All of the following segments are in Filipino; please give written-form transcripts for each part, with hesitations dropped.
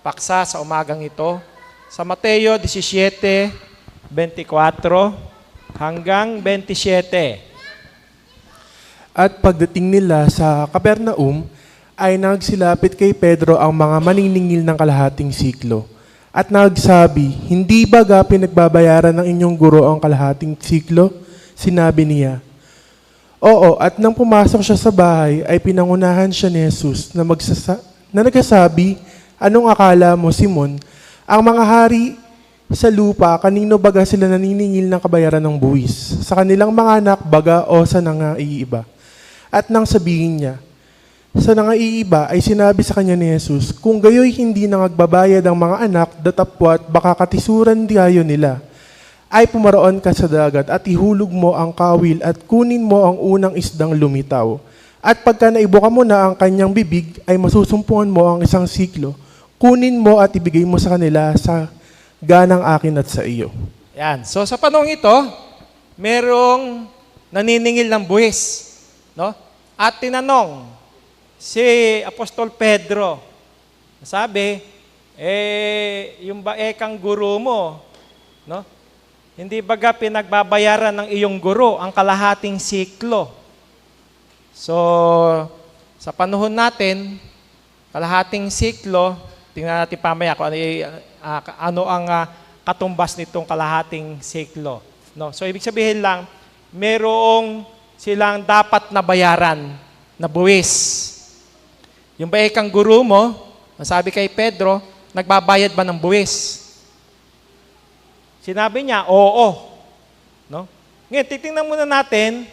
paksa sa umagang ito. Sa Mateo 17:24 hanggang 27. At pagdating nila sa Capernaum, ay nagsilapit kay Pedro ang mga maniningil ng kalahating siklo. At nagsabi, "Hindi ba pinagbabayaran ng inyong guro ang kalahating siklo?" Sinabi niya, "Oo." At nang pumasok siya sa bahay, ay pinangunahan siya ni Jesus na nagsasabi, "Anong akala mo, Simon? Ang mga hari sa lupa, kanino baga sila naniningil ng kabayaran ng buwis? Sa kanilang mga anak baga o sa nangaiiba?" At nang sabihin niya, sa nangaiiba, ay sinabi sa kanya ni Jesus, "Kung gayoy hindi na nagbabayad ang mga anak, datapwat baka katisuran tayo nila. Ay pumaroon ka sa dagat at ihulog mo ang kawil at kunin mo ang unang isdang lumitaw. At pagka naibuka mo na ang kanyang bibig, ay masusumpungan mo ang isang siklo. Kunin mo at ibigay mo sa kanila sa ganang akin at sa iyo." Yan. So sa panahong ito, merong naniningil ng buwis. No? At tinanong si Apostol Pedro, sabi, yung baekang guro mo, no? Hindi baga pinagbabayaran ng iyong guro ang kalahating siklo? So, sa panahon natin, kalahating siklo, tingnan natin pamaya kung ano ang katumbas nitong kalahating siklo. No? So, ibig sabihin lang, merong silang dapat na bayaran na buwis. Yung baekang guro mo, sabi kay Pedro, nagbabayad ba ng buwis? Sinabi niya, oo. No? Ngayon, titingnan muna natin,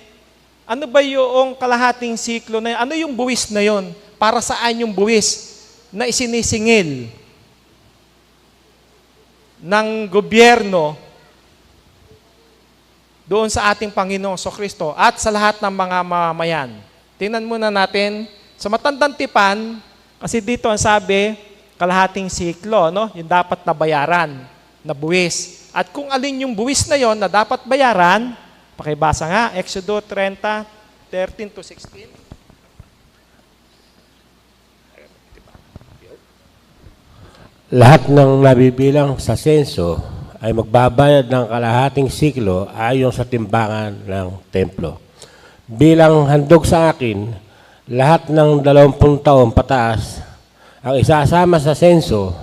ano ba yung kalahating siklo na yun? Ano yung buwis na yun? Para saan yung buwis na isinisingil ng gobyerno doon sa ating Panginoong Kristo at sa lahat ng mga mamamayan? Tingnan muna natin sa Matandang Tipan, kasi dito ang sabi, kalahating siklo, no? Yung dapat na bayaran na buwis. At kung alin yung buwis na yon na dapat bayaran, pakibasa nga, Exodo 30:13-16. Lahat ng nabibilang sa senso ay magbabayad ng kalahating siklo ayon sa timbangan ng templo. Bilang handog sa akin, lahat ng 20 taon pataas ang isasama sa senso,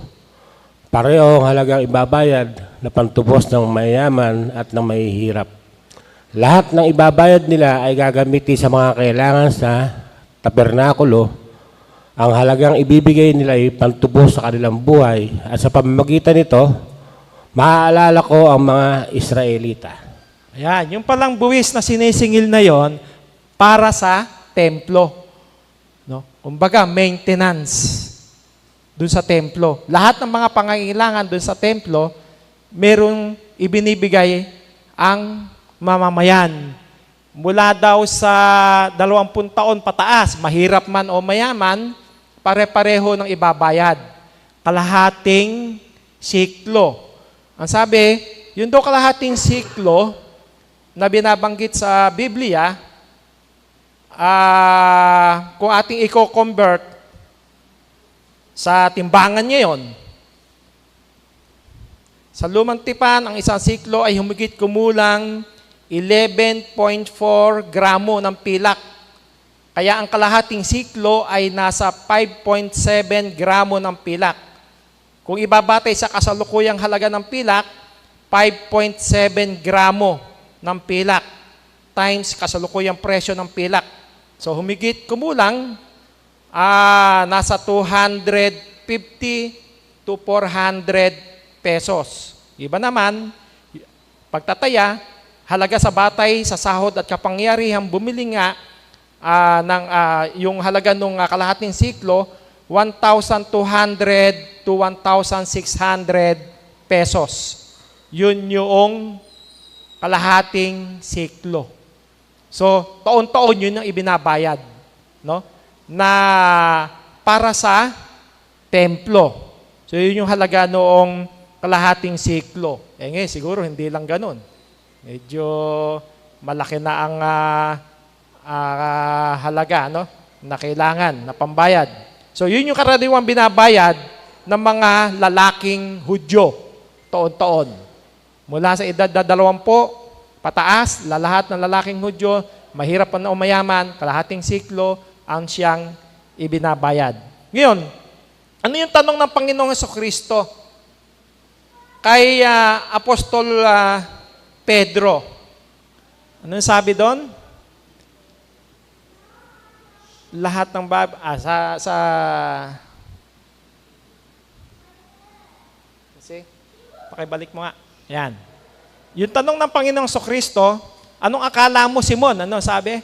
pareho ang halagang ibabayad na pantubos ng mayayaman at ng mahihirap. Lahat ng ibabayad nila ay gagamitin sa mga kailangan sa tabernakulo. Ang halagang ibibigay nila ay pantubos sa kanilang buhay at sa pamamagitan nito, maaalala ko ang mga Israelita. Ayan, yung palang buwis na sinisingil na yon para sa templo. No? Kumbaga, maintenance dun sa templo. Lahat ng mga pangangailangan dun sa templo, merong ibinibigay ang mamamayan. Mula daw sa 20 taon pataas, mahirap man o mayaman, pare-pareho ng ibabayad. Kalahating siklo. Ang sabi, yun daw kalahating siklo na binabanggit sa Biblia, kung ating i-convert sa timbangan ngayon, sa Lumang Tipan, ang isang siklo ay humigit kumulang 11.4 gramo ng pilak. Kaya ang kalahating siklo ay nasa 5.7 gramo ng pilak. Kung ibabatay sa kasalukuyang halaga ng pilak, 5.7 gramo ng pilak times kasalukuyang presyo ng pilak. So humigit kumulang nasa 250 to 400 pesos. Iba naman, pagtataya, halaga sa batay, sa sahod at kapangyarihang bumili nga yung halaga ng kalahating siklo, 1,200 to 1,600 pesos. Yun yung kalahating siklo. So, taon-taon yun ang ibinabayad, no? Na para sa templo. So, yun yung halaga noong kalahating siklo. Ngayon, siguro hindi lang ganun. Medyo malaki na ang halaga, no? Na kailangan, na pambayad. So, yun yung karaniwang binabayad ng mga lalaking Hudyo taon-taon. Mula sa edad na 20 pataas, lahat ng lalaking Hudyo, mahirap pa na umayaman, kalahating siklo ang siyang ibinabayad. Ngayon, ano yung tanong ng Panginoong Jesucristo kay Apostol Pedro? Ano yung sabi doon? Lahat ng kasi pakibalik mo nga. Yan. Yung tanong ng Panginoong Jesucristo, anong akala mo, Simon? Ano sabi?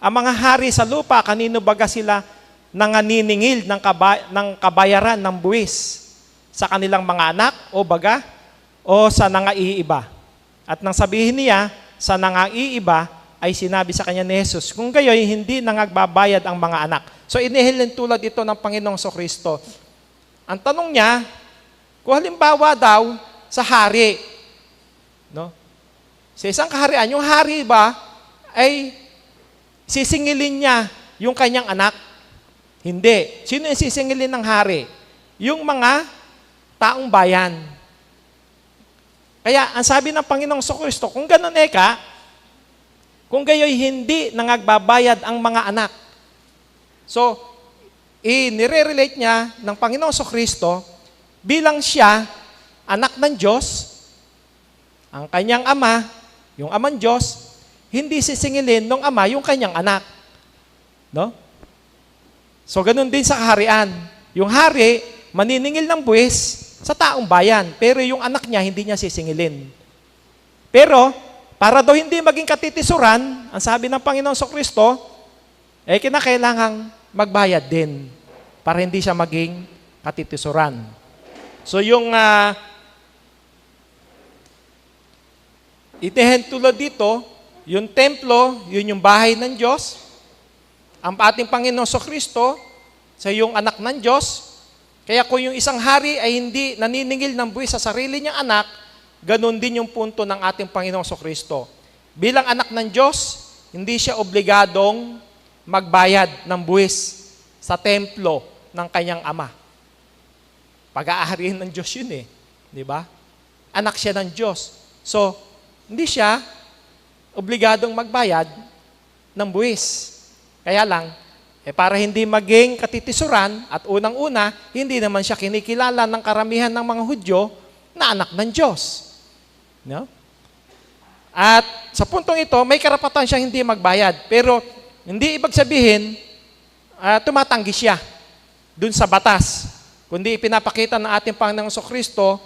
Ang mga hari sa lupa, kanino baga sila nanganiningil ng kabayaran ng buwis? Sa kanilang mga anak o baga? O sa nangaiiba? At nang sabihin niya, sa nangaiiba, ay sinabi sa kanya ni Jesus, kung gayoy, hindi nangagbabayad ang mga anak. So, inihilin tulad ito ng Panginoong Jesucristo. Ang tanong niya, kung halimbawa daw, sa hari, no? Sa isang kaharian, yung hari ba, ay sisingilin niya yung kanyang anak? Hindi. Sino yung sisingilin ng hari? Yung mga taong bayan. Kaya, ang sabi ng Panginoong Jesucristo, kung ganun kung gayoy hindi nangagbabayad ang mga anak. So, inire-relate niya ng Panginoong Jesucristo bilang siya, anak ng Diyos, ang kanyang ama, yung amang Diyos, hindi sisingilin ng ama yung kanyang anak. No? So, ganun din sa kaharian. Yung hari, maniningil ng buwis sa taong bayan, pero yung anak niya, hindi niya sisingilin. Pero, para daw hindi maging katitisuran, ang sabi ng Panginoong Jesucristo, kinakailangang magbayad din para hindi siya maging katitisuran. So yung itihen tulad dito, yung templo, yun yung bahay ng Diyos. Ang ating Panginoong Jesucristo, sa yung anak ng Diyos. Kaya kung yung isang hari ay hindi naniningil ng buwis sa sarili niyang anak, ganon din yung punto ng ating Panginoong Jesucristo. Bilang anak ng Diyos, hindi siya obligadong magbayad ng buwis sa templo ng kanyang ama. Pag-aarihin ng Diyos yun Di ba? Anak siya ng Diyos. So, hindi siya obligadong magbayad ng buwis. Kaya lang, para hindi maging katitisuran at unang-una, hindi naman siya kinikilala ng karamihan ng mga Hudyo na anak ng Diyos. No? At sa puntong ito, may karapatan siyang hindi magbayad. Pero hindi ibig sabihin, tumatanggi siya dun sa batas. Kundi ipinapakita ng ating Panginoong Jesucristo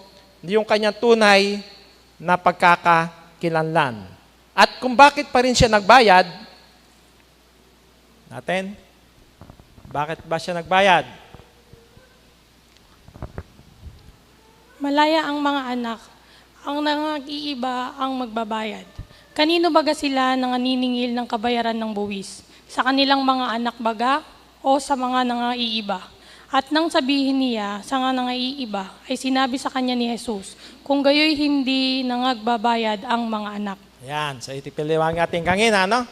yung kanyang tunay na pagkakakilanlan. At kung bakit pa rin siya nagbayad, bakit ba siya nagbayad? Malaya ang mga anak, ang nang-iiba ang magbabayad. Kanino baga sila nanganiningil ng kabayaran ng buwis? Sa kanilang mga anak baga o sa mga nangaiiba? At nang sabihin niya sa mga nangaiiba, ay sinabi sa kanya ni Jesus, kung gayoy hindi nangagbabayad ang mga anak. Yan, so itipiliwan ating kangina, no?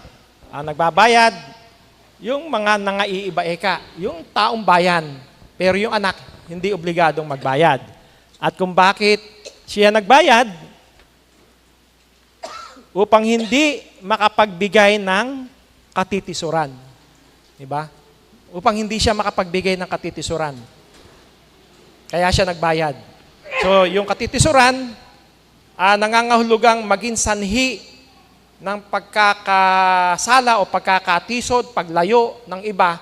Ang nagbabayad, yung mga nangaiiba yung taong bayan, pero yung anak, hindi obligadong magbayad. At kung bakit siya nagbayad, upang hindi makapagbigay ng katitisuran. Diba? Upang hindi siya makapagbigay ng katitisuran. Kaya siya nagbayad. So, yung katitisuran, nangangahulugang maging sanhi ng pagkakasala o pagkakatisod, paglayo ng iba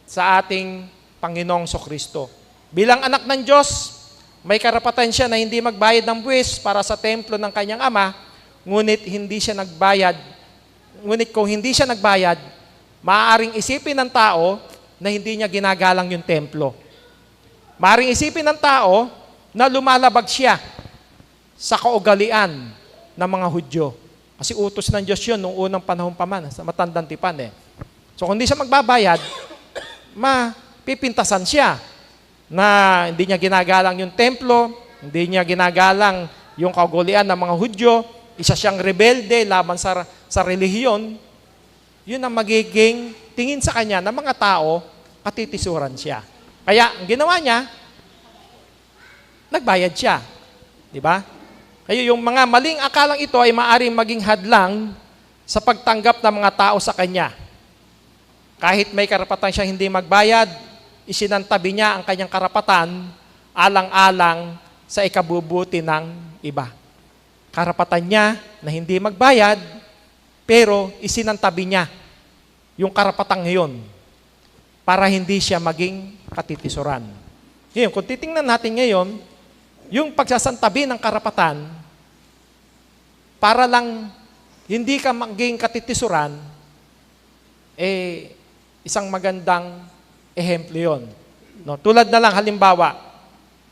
sa ating Panginoong Jesucristo. Bilang anak ng Diyos, may karapatan siya na hindi magbayad ng buwis para sa templo ng kanyang ama, ngunit kung hindi siya nagbayad, maaaring isipin ng tao na hindi niya ginagalang yung templo. Maaaring isipin ng tao na lumalabag siya sa kaugalian ng mga Hudyo. Kasi utos ng Diyos yun nung unang panahon pa man, sa matandang tipan So kung hindi siya magbabayad, mapipintasan siya na hindi niya ginagalang yung templo, hindi niya ginagalang yung kaugalian ng mga Hudyo, isa siyang rebelde laban sa relihiyon, yun ang magiging tingin sa kanya ng mga tao, katitisuran siya. Kaya, ang ginawa niya, nagbayad siya. Di ba? Kaya yung mga maling akalang ito ay maaaring maging hadlang sa pagtanggap ng mga tao sa kanya. Kahit may karapatan siya hindi magbayad, isinantabi niya ang kanyang karapatan alang-alang sa ikabubuti ng iba. Karapatan niya na hindi magbayad, pero isinantabi niya yung karapatang ngayon para hindi siya maging katitisuran. Ngayon, kung titingnan natin ngayon, yung pagsasantabi ng karapatan para lang hindi ka maging katitisuran, isang magandang ehemplo yun. No? Tulad na lang, halimbawa,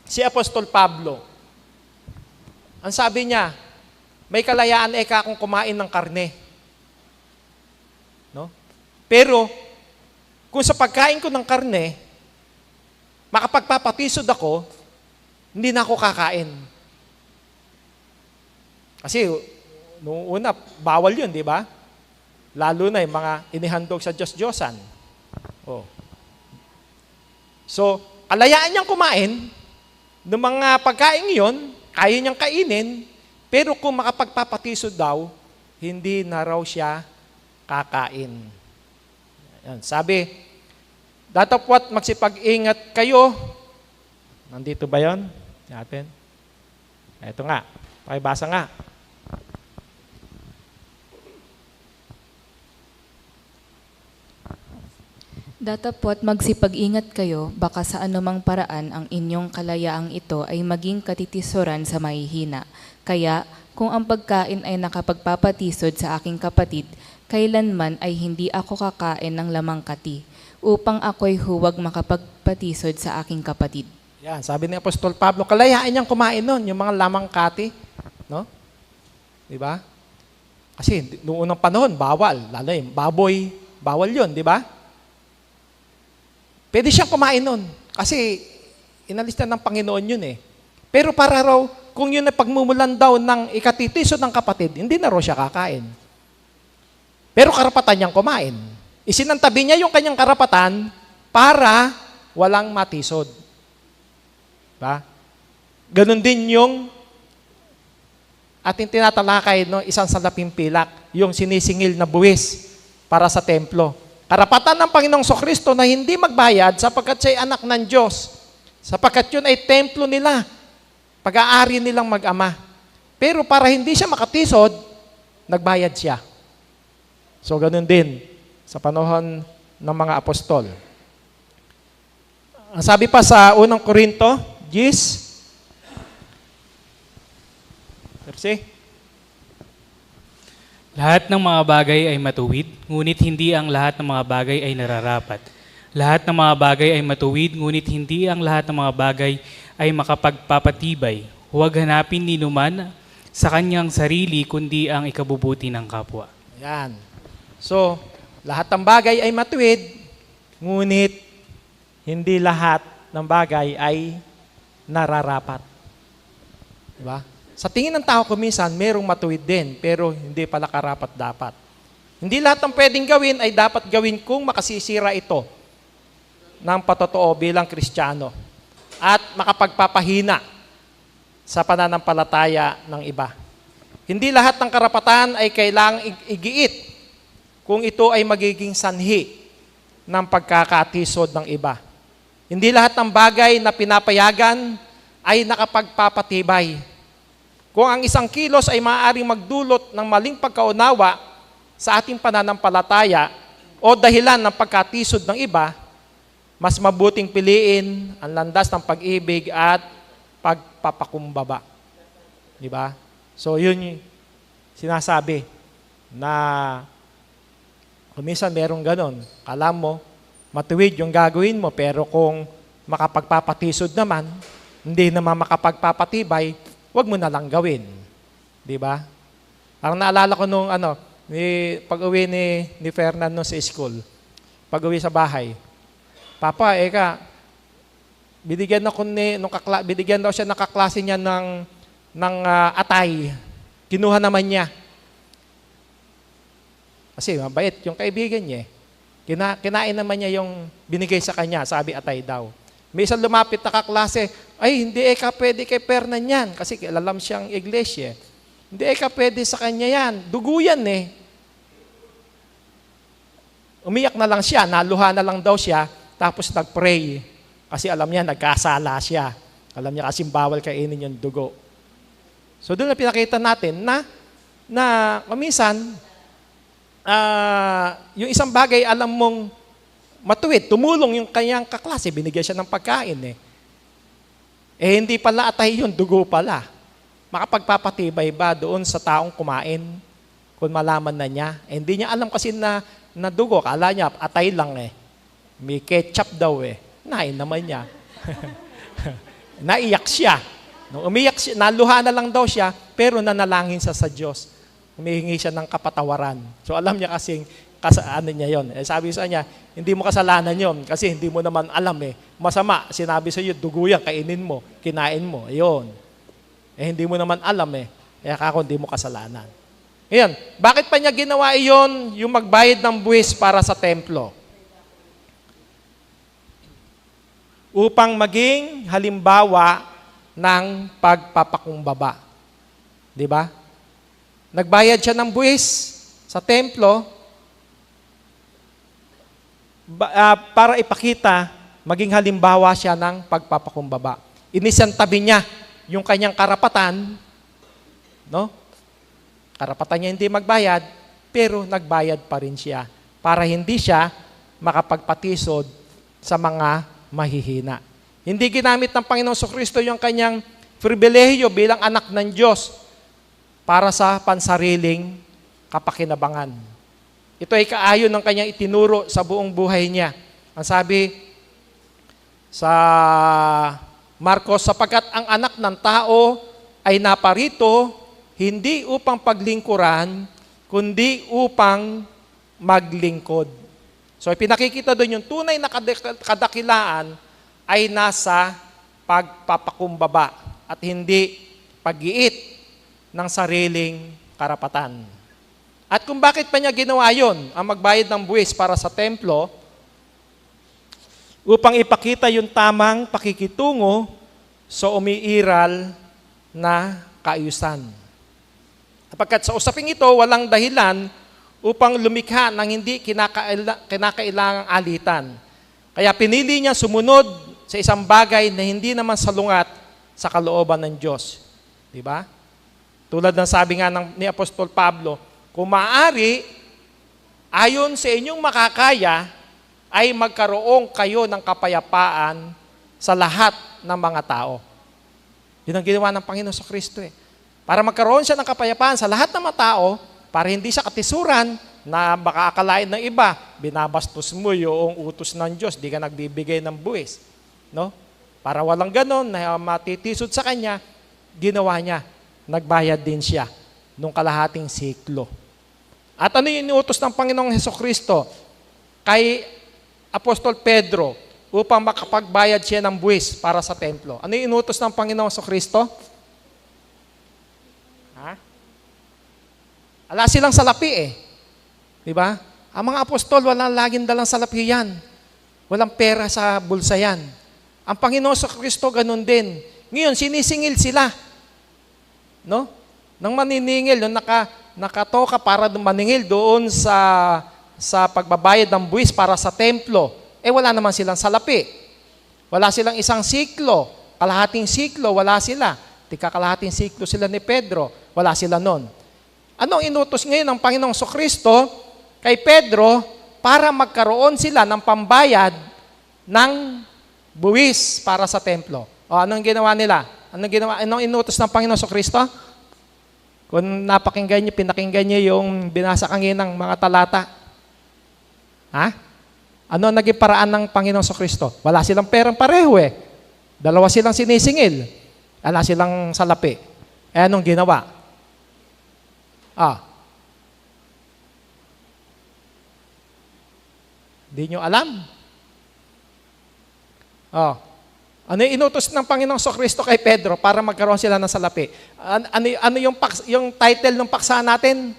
si Apostol Pablo, ang sabi niya, may kalayaan kung kumain ng karne. No? Pero, kung sa pagkain ko ng karne, makapagpapatisod ako, hindi na ako kakain. Kasi, noong una, bawal yun, di ba? Lalo na yung mga inihandog sa Diyos-Diyosan. Oh. So, kalayaan niyang kumain ng mga pagkain yun, kaya niyang kainin, pero kung makapagpapatisod daw, hindi na raw siya kakain. Yan, sabi, datapwat magsipag-ingat kayo. Nandito ba yun? Natin. Ito nga. Pakibasa nga. Datapwat magsipag-ingat kayo, baka sa anumang paraan ang inyong kalayaang ito ay maging katitisuran sa mahihina. Kaya, kung ang pagkain ay nakapagpapatisod sa aking kapatid, kailanman ay hindi ako kakain ng lamang kati, upang ako'y huwag makapagpatisod sa aking kapatid. Yan, sabi ni Apostol Pablo, kalayaan niyang kumain nun, yung mga lamang kati. No? Di ba? Kasi noong unang panahon, bawal. Lalo yung baboy, bawal yun, di ba? Pwede siyang kumain nun. Kasi inalis na ng Panginoon yun eh. Pero para raw, kung yun ay pagmumulan daw ng ikatitisod ng kapatid, hindi na raw siya kakain. Pero karapatan niyang kumain. Isinantabi niya yung kanyang karapatan para walang matisod. Ba? Ganon din yung ating tinatalakay, no, isang salaping pilak, yung sinisingil na buwis para sa templo. Karapatan ng Panginoong Sokristo na hindi magbayad sapagkat siya'y anak ng Diyos. Sapagkat yun ay templo nila. Pag-aari nilang mag-ama. Pero para hindi siya makatisod, nagbayad siya. So, ganun din sa panahon ng mga apostol. Ang sabi pa sa unang Korinto, Gis, Persi, lahat ng mga bagay ay matuwid, ngunit hindi ang lahat ng mga bagay ay nararapat. Lahat ng mga bagay ay matuwid, ngunit hindi ang lahat ng mga bagay ay makapagpapatibay. Huwag hanapin ni numan sa kanyang sarili, kundi ang ikabubuti ng kapwa. Yan. So, lahat ng bagay ay matuwid, ngunit hindi lahat ng bagay ay nararapat. Diba? Sa tingin ng tao kuminsan, merong matuwid din, pero hindi pala karapat-dapat. Hindi lahat ng pwedeng gawin ay dapat gawin kung makasisira ito ng patotoo bilang Kristiyano at makapagpapahina sa pananampalataya ng iba. Hindi lahat ng karapatan ay kailangang igiit kung ito ay magiging sanhi ng pagkakatisod ng iba. Hindi lahat ng bagay na pinapayagan ay nakapagpapatibay. Kung ang isang kilos ay maaaring magdulot ng maling pagkaunawa sa ating pananampalataya o dahilan ng pagkatisod ng iba, mas mabuting piliin ang landas ng pag-ibig at pagpapakumbaba. Di ba? So, yun yung sinasabi na kuminsan merong ganon. Alam mo, matuwid yung gagawin mo, pero kung makapagpapatisod naman, hindi naman makapagpapatibay, wag mo na lang gawin. Di ba? Ang naalala ko nung pag-uwi ni Fernando sa school, pag-uwi sa bahay, Papa, binigyan daw siya ng kaklase niya ng atay. Kinuha naman niya. Kasi mabait yung kaibigan niya. Kinain naman niya yung binigay sa kanya, sabi atay daw. May isang lumapit na kaklase, ay hindi ka pwede kay Fernan yan, kasi kilalam siyang iglesia. Hindi ka pwede sa kanya yan, dugo yan eh. Umiyak na lang siya, naluha na lang daw siya, tapos nag-pray. Kasi alam niya, nagkasala siya. Alam niya kasi bawal kainin yung dugo. So doon na pinakita natin na kuminsan, yung isang bagay alam mong matuwid, tumulong yung kanyang kaklase, binigyan siya ng pagkain eh. Eh hindi pala atay yun, dugo pala. Makapagpapatibay ba doon sa taong kumain kung malaman na niya? Eh, hindi niya alam kasi na dugo, kala niya atay lang eh. May ketchup daw eh. Nain naman niya. Naiyak siya. Nung umiyak siya, naluha na lang daw siya, pero nanalangin siya sa Diyos. Humihingi siya ng kapatawaran. So alam niya kasing, ano niya yon. Eh, sabi sa niya, hindi mo kasalanan yon kasi hindi mo naman alam eh. Masama, sinabi sa iyo, dugo yan, kainin mo, kinain mo. Ayun. Eh hindi mo naman alam eh. Kaya kako hindi mo kasalanan. Ngayon, bakit pa niya ginawa iyon, yung magbayad ng buwis para sa templo? Upang maging halimbawa ng pagpapakumbaba. Di ba? Nagbayad siya ng buwis sa templo para ipakita, maging halimbawa siya ng pagpapakumbaba. Inisantabi niya yung kanyang karapatan, no? Karapatan niya hindi magbayad, pero nagbayad pa rin siya para hindi siya makapagpatisod sa mga mahihina. Hindi ginamit ng Panginoong Kristo yung kanyang pribilehiyo bilang anak ng Diyos para sa pansariling kapakinabangan. Ito ay kaayon ng kanyang itinuro sa buong buhay niya. Ang sabi sa Marcos, sapagkat ang anak ng tao ay naparito hindi upang paglingkuran, kundi upang maglingkod. So pinakikita doon yung tunay na kadakilaan ay nasa pagpapakumbaba at hindi pag-iit ng sariling karapatan. At kung bakit pa niya ginawa yun, ang magbayad ng buwis para sa templo, upang ipakita yung tamang pakikitungo sa umiiral na kaayusan. Sapagkat sa usaping ito, walang dahilan upang lumikha ng hindi kinakailangang alitan. Kaya pinili niya sumunod sa isang bagay na hindi naman salungat sa kalooban ng Diyos. Di ba? Tulad ng sabi nga ni Apostol Pablo, kung maaari, ayon sa inyong makakaya, ay magkaroon kayo ng kapayapaan sa lahat ng mga tao. Yun ang ginawa ng Panginoon sa Kristo eh. Para magkaroon siya ng kapayapaan sa lahat ng mga tao, para hindi siya katisuran na baka akalain ng iba, binabastos mo yung utos ng Diyos, di ka nagbibigay ng buwis. No? Para walang ganon, na matitisod sa kanya, ginawa niya, nagbayad din siya nung kalahating siklo. At ano yung inutos ng Panginoong Hesukristo kay Apostol Pedro upang makapagbayad siya ng buwis para sa templo? Ano yung inutos ng Panginoong Hesukristo? Ala silang salapi eh. Di ba? Ang mga apostol, walang laging dalang salapi yan. Walang pera sa bulsa yan. Ang Panginoon sa Kristo, ganun din. Ngayon, sinisingil sila. No? Nang maniningil, nung nakatoka para maningil doon sa pagbabayad ng buwis para sa templo, eh wala naman silang salapi. Wala silang isang siklo. Kalahating siklo, wala sila. Tika kalahating siklo sila ni Pedro, wala sila nun. Anong inutos ngayon ng Panginoong Kristo kay Pedro para magkaroon sila ng pambayad ng buwis para sa templo? O anong ginawa nila? Anong inutos ng Panginoong Kristo? Kung napakinggan niyo, pinakinggan niyo yung binasa kanginang mga talata. Ha? Ano naging paraan ng Panginoong Kristo? Wala silang perang pareho eh. Dalawa silang sinisingil. Wala silang salapi. Eh anong ginawa? Di nyo alam. Ano yung inutos ng Panginoong Kristo kay Pedro para magkaroon sila ng salapi? Ano yung title ng paksa natin?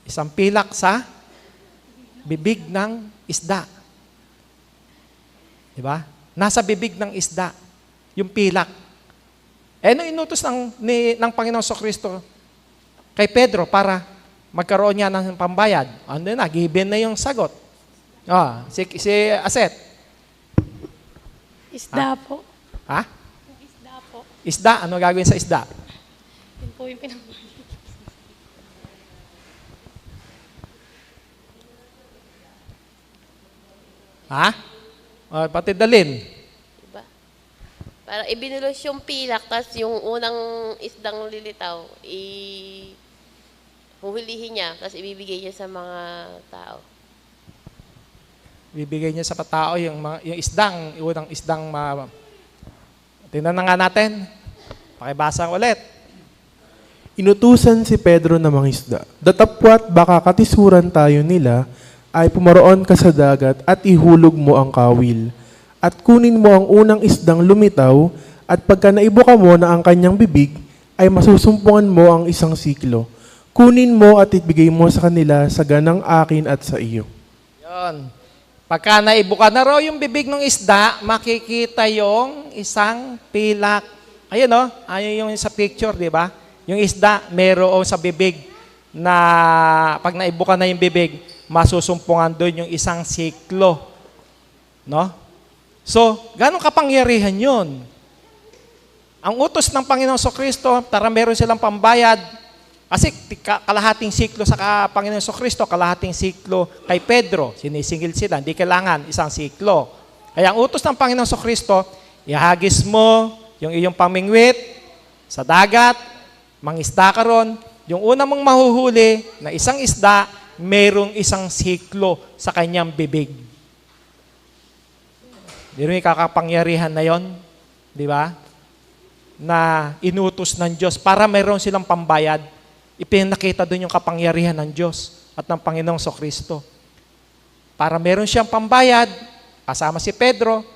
Isang pilak sa bibig ng isda. Di ba? Nasa bibig ng isda, yung pilak. Ano inutos ng Panginoong Kristo kay Pedro para magkaroon niya ng pambayad? Ano na, given na yung sagot. Si Aset. Isda po. Ha? Isda po. Isda, ano gagawin sa isda? Yun po yung pinag- Ha? Pati dalin. Diba? Parang ibinulos yung pilak, tapos yung unang isdang lilitaw, huhulihin niya, tapos ibibigay niya sa mga tao. Bibigay niya sa tao yung unang isdang tingnan na nga natin. Pakibasa ulit. Inutusan si Pedro na mangisda. Datapwat baka katisuran tayo nila, ay pumaroon ka sa dagat at ihulog mo ang kawil. At kunin mo ang unang isdang lumitaw, at pagka naibuka mo na ang kanyang bibig, ay masusumpungan mo ang isang siklo. Kunin mo at ibigay mo sa kanila sa ganang akin at sa iyo. Yon. Pagka naibuka na raw yung bibig ng isda, makikita yung isang pilak. Ayun ayun yung sa picture, di ba? Yung isda, meron sa bibig na pag naibuka na yung bibig, masusumpungan doon yung isang siklo. No? So, ganong kapangyarihan yun? Ang utos ng Panginoon Kristo, tara meron silang pambayad. Kasi kalahating siklo sa Panginoon Kristo, kalahating siklo kay Pedro. Sinisingil sila, hindi kailangan isang siklo. Kaya ang utos ng Panginoon Kristo, ihagis mo yung iyong pamingwit sa dagat, mangisda ka ron. Yung una mong mahuhuli na isang isda, mayroong isang siklo sa kanyang bibig. Di rin kakapangyarihan na yon, di ba? Na inutos ng Diyos para mayroon silang pambayad. Ipinakita doon yung kapangyarihan ng Diyos at ng Panginoong Kristo. Para mayroon siyang pambayad, kasama si Pedro,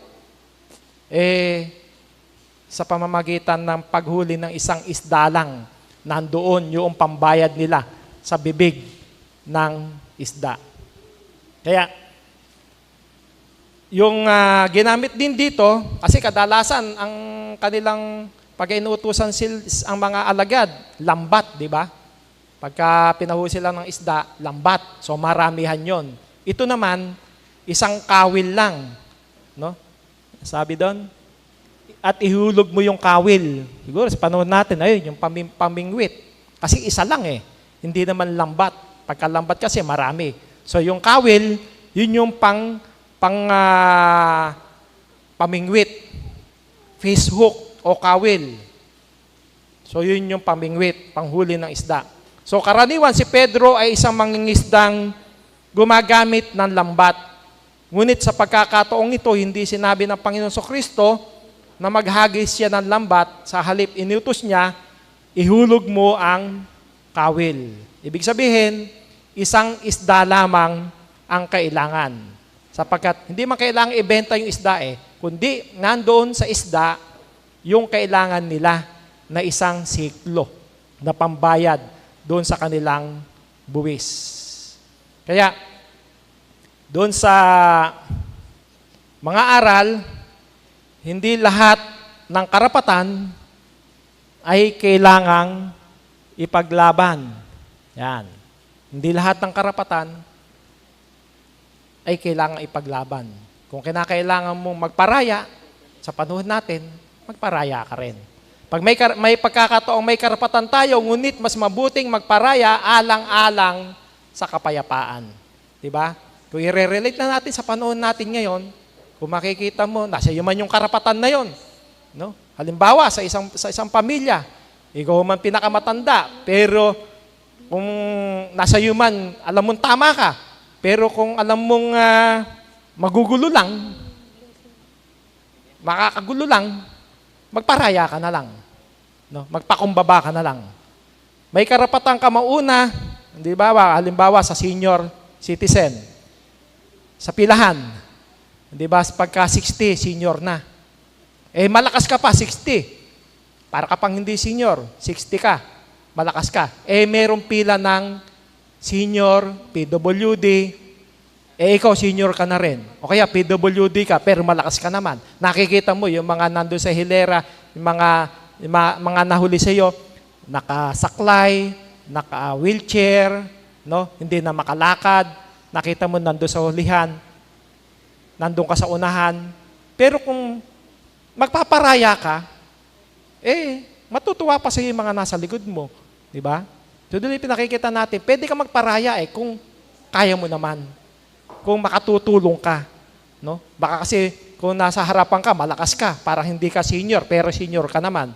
sa pamamagitan ng paghuli ng isang isda lang, nandoon yung pambayad nila sa bibig ng isda. Kaya, yung ginamit din dito, kasi kadalasan ang kanilang pag-inutusan ang mga alagad, lambat, di ba? Pagka pinahuli sila ng isda, lambat. So maramihan yon. Ito naman, isang kawil lang. No? Sabi doon, at ihulog mo yung kawil. Siguro sa panahon natin, ayun, yung pamingwit. Kasi isa lang Hindi naman lambat. Pagka lambat kasi marami. So yung kawil, yun yung pamingwit. Fish hook o kawil. So yun yung pamingwit, panghuli ng isda. So karaniwan si Pedro ay isang mangingisdang gumagamit ng lambat. Ngunit sa pagkakataong ito, hindi sinabi ng Panginoon Kristo na maghagis siya ng lambat, sa halip inutos niya, ihulog mo ang kawil. Ibig sabihin, isang isda lamang ang kailangan. Sapagkat hindi man kailangan ibenta yung isda kundi nandoon sa isda yung kailangan nila na isang siklo na pambayad doon sa kanilang buwis. Kaya, doon sa mga aral, hindi lahat ng karapatan ay kailangang ipaglaban. Yan. Hindi lahat ng karapatan ay kailangang ipaglaban. Kung kinakailangan mong magparaya, sa panahon natin, magparaya ka rin. Pag may pagkakataong may karapatan tayo, ngunit mas mabuting magparaya alang-alang sa kapayapaan. Diba? Kung i-relate na natin sa panahon natin ngayon, kung makikita mo, nasa iyo man yung karapatan na yon. No? Halimbawa, sa isang pamilya, ikaw man pinakamatanda, pero kung nasa iyo man, alam mong tama ka, pero kung alam mong magugulo lang, makakagulo lang, magparaya ka na lang. No? Magpakumbaba ka na lang. May karapatan ka mauna, di ba? Halimbawa sa senior citizen, sa pilahan, di ba? Pagka 60, senior na. Malakas ka pa, 60. Para ka pang hindi senior, 60 ka, malakas ka. Merong pila ng senior, PWD, ikaw senior ka na rin. O kaya PWD ka, pero malakas ka naman. Nakikita mo yung mga nandun sa hilera, yung mga nahuli sa iyo, nakasaklay, naka-wheelchair, no? Hindi na makalakad. Nakita mo nandun sa hulihan, nandun ka sa unahan. Pero kung magpaparaya ka, matutuwa pa sa yung mga nasa likod mo. Di ba? So doon yung pinakikita natin, pwede ka magparaya kung kaya mo naman. Kung makatutulong ka. No? Baka kasi kung nasa harapan ka, malakas ka, para hindi ka senior, pero senior ka naman.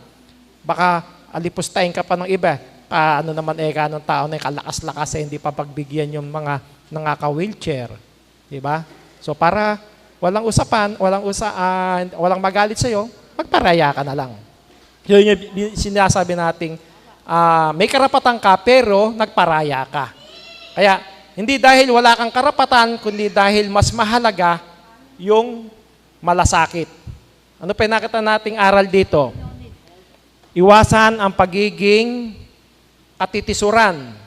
Baka alipustahin ka pa ng iba. Ano naman kanong tao na kalakas-lakas hindi pa pagbigyan yung mga nangaka-wheelchair. Di ba? So para walang usapan, walang magalit sa'yo, magparaya ka na lang. Yun yung sinasabi nating may karapatan ka pero nagparaya ka. Kaya hindi dahil wala kang karapatan, kundi dahil mas mahalaga yung malasakit. Ano pa nakita nating aral dito? Iwasan ang pagiging katitisuran.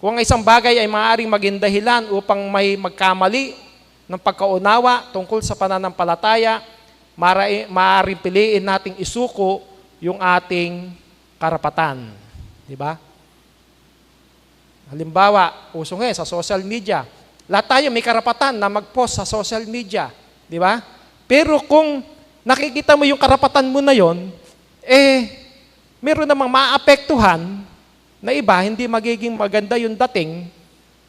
Kung ang isang bagay ay maaaring maging dahilan upang may magkamali ng pagkaunawa tungkol sa pananampalataya, maaaring piliin nating isuko yung ating karapatan. Di ba? Halimbawa, uso nga sa social media. Lahat tayo may karapatan na mag-post sa social media. Di ba? Pero kung nakikita mo yung karapatan mo na yon, meron namang maapektuhan na iba, hindi magiging maganda yung dating,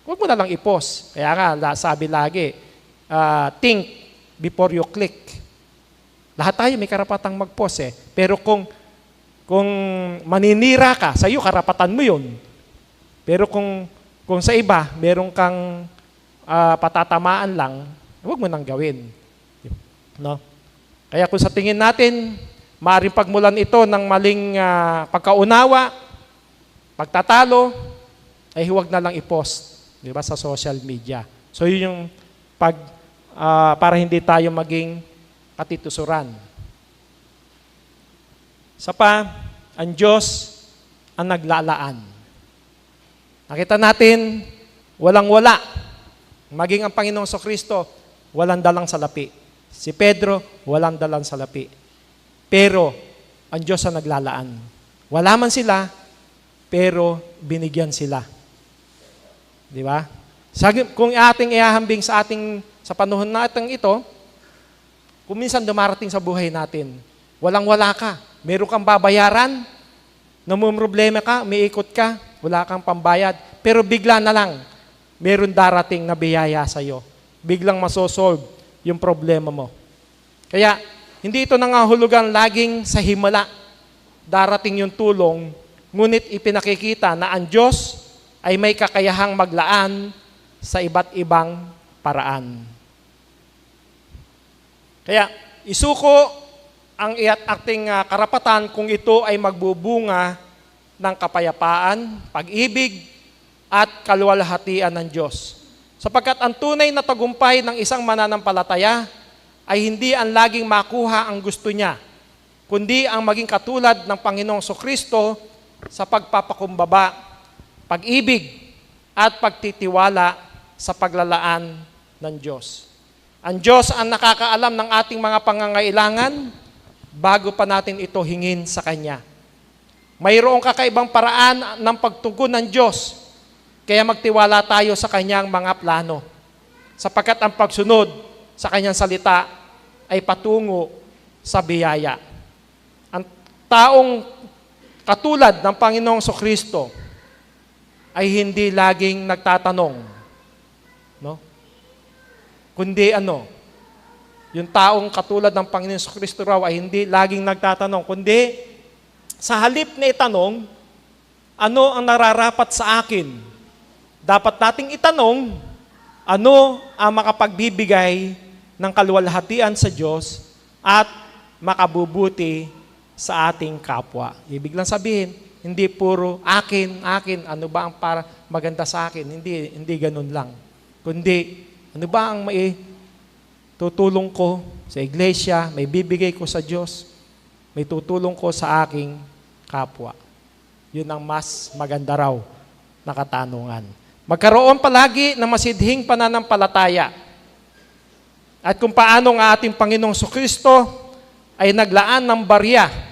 huwag mo na lang i-post. Kaya nga, sabi lagi, think before you click. Lahat tayo may karapatang mag-post Pero kung maninira ka, sa iyo karapatan mo yun. Pero kung sa iba, meron kang patatamaan lang, huwag mo nang gawin. No? Kaya kung sa tingin natin, maaaring pagmulan ito ng maling pagkaunawa, pagtatalo, ay huwag na lang i-post, di ba, sa social media. So yun yung para hindi tayo maging katitusuran. Ang Diyos ang naglalaan. Nakita natin, walang-wala. Maging ang Panginoong Kristo, walang dalang salapi. Si Pedro, walang dalang salapi. Pero, ang Diyos ang naglalaan. Wala man sila, pero binigyan sila. Di ba? Kung ating ihahambing sa panahon natin ito, kung minsan dumarating sa buhay natin, walang-wala ka. Meron kang babayaran, namumroblema ka, may ikot ka, wala kang pambayad. Pero bigla na lang, meron darating na biyaya sa'yo. Biglang masosolve yung problema mo. Kaya, hindi ito nangahulugan laging sa himala. Darating yung tulong, ngunit ipinakikita na ang Diyos ay may kakayahang maglaan sa iba't ibang paraan. Kaya, isuko ang ating karapatan kung ito ay magbubunga ng kapayapaan, pag-ibig, at kaluwalhatian ng Diyos. Sapagkat ang tunay na tagumpay ng isang mananampalataya ay hindi ang laging makuha ang gusto niya, kundi ang maging katulad ng Panginoong Kristo sa pagpapakumbaba, pag-ibig, at pagtitiwala sa paglalaan ng Diyos. Ang Diyos ang nakakaalam ng ating mga pangangailangan bago pa natin ito hingin sa Kanya. Mayroong kakaibang paraan ng pagtugon ng Diyos, kaya magtiwala tayo sa Kanyang mga plano. Sapagkat ang pagsunod sa Kanyang salita ay patungo sa biyaya. Ang taong katulad ng Panginoong Kristo ay hindi laging nagtatanong, no? Kundi yung taong katulad ng Panginoong Kristo raw ay hindi laging nagtatanong, kundi sa halip na itanong, ano ang nararapat sa akin? Dapat nating itanong, ano ang makapagbibigay ng kaluwalhatian sa Diyos at makabubuti sa ating kapwa. Ibig lang sabihin, hindi puro akin, ano ba ang para maganda sa akin? Hindi ganun lang. Kundi, ano ba ang tutulong ko sa iglesia, may bibigay ko sa Diyos, may tutulong ko sa aking kapwa. Yun ang mas maganda raw na katanungan. Magkaroon palagi ng masidhing pananampalataya. At kung paano ang ating Panginoong Kristo ay naglaan ng barya